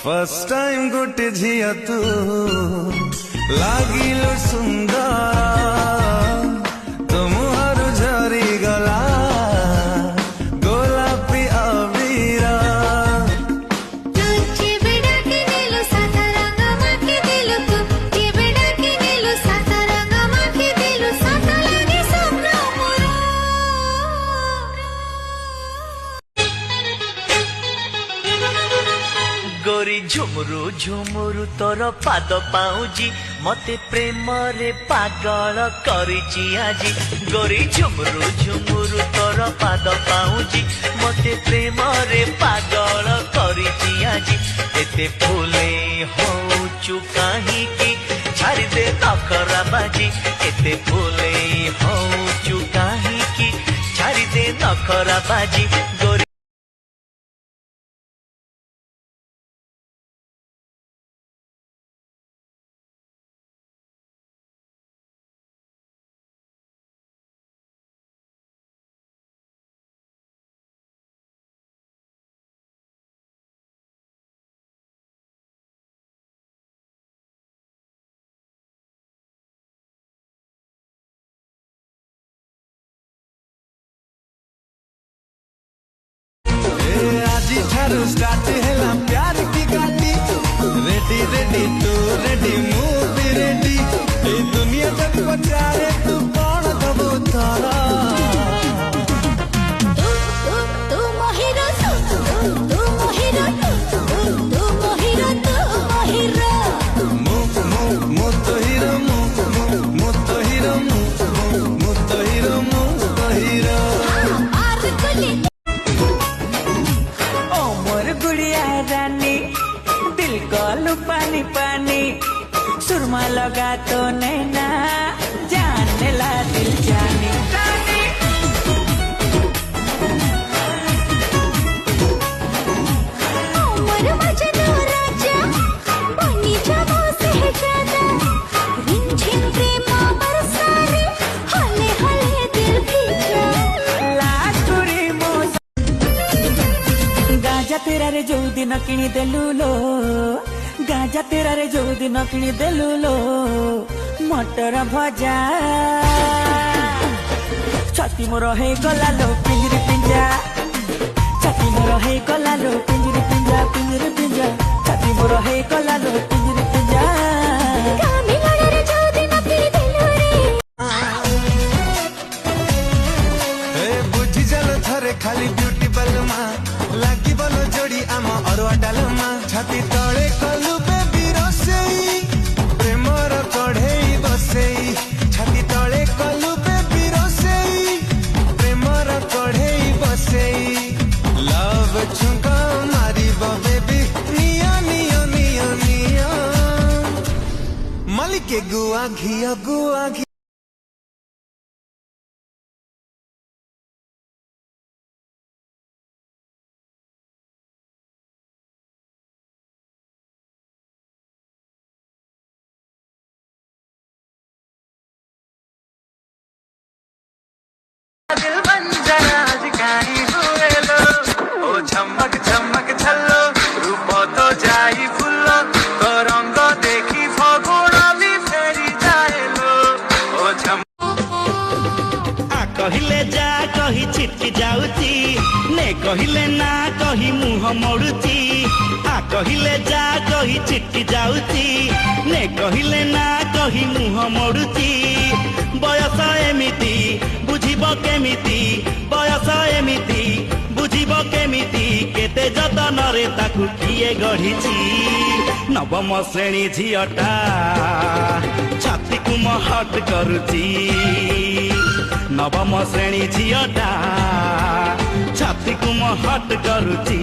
first time गोटे झिया तू लागिलो सुंदर तो मुहर झरी गला गोलापी अबीरा गोरी झुमुरु झुमुरु तोर पाद पाउजी मते प्रेम रे पागल करिची आजी गोरी झुमुरु झुमुरु तोर पाद पाउजी मते प्रेम रे पागल करिची आजी एते फूले होचु काहे की छाड़ी दे नखरा बाजी एते फूले होचु काहे की छाड़ी दे नखरा बाजी गोरी स्टार्ट है प्यार की गाड़ी रेडी रेडी तू रेडी मूव रेडी ए दुनिया तक पचारे तू कौन दबो तारा तू मोहिरो तू मोहिरो तू मोहिरो मु तो हीरो मु तो हीरो मु तो हीरो मार गुली गुड़िया रानी दिल को पानी पानी सुरमा लगा तो नैना जानने ला दिल जानी तेरा रे जो दिन किणी देलु लो गाजा तेरा रे जो दिन किणी देलु लो मटर भजा छाती मोर हे गला लो पिंजरी पिंजा छाती मोर हे गला लो पिंजरी पिंजा छाती मोर हे गला लो पिंजरी पिंजा बुझी जल थरे खाली ब्यूटी बलमा लागी बोलो जोड़ी आम अरुआ डालमा छाती तले कलु बेबी रसेई प्रेमर कढ़ेई बसेई छाती तले कलु बेबी रसेई प्रेमर कढ़ेई बसेई लव छुंका मारी बेबी निया निया निया निया मालिके गुआ घिया दिल बन जरा जिगाई हुए लो ओ झमक झमक छल्लो रूप तो जाई फुल्लो तो रंग देखी फगुणाली फेरी जाए लो ओ आ कहिले जा कही छिटकी जाउची ने कहिले ना कही मुह मोड़ुची आ कहिले जा कही छिटकी जाउची ने कहिले ना कही मुह मोड़ुची बयस एमिति बुझिब केमिति बयस एमिति बुझिब केमिति केते जतन रे ताकू किए गढ़िची नवम श्रेणी झियटा छाती को महट करुची नवम श्रेणी झियटा छाती को महट करुची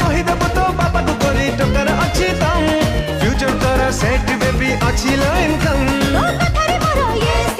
କହିଦେବୁ ତୋ ବାପାକୁ କରି ଟୋକାର ଅଛି ଦମ୍ ଫ୍ୟୁଚର ତୋର ସେଟ୍ ବେବି ଅଛି ଲୋ ଇନକମ୍ ତୋ କଥାରେ ମୋର yes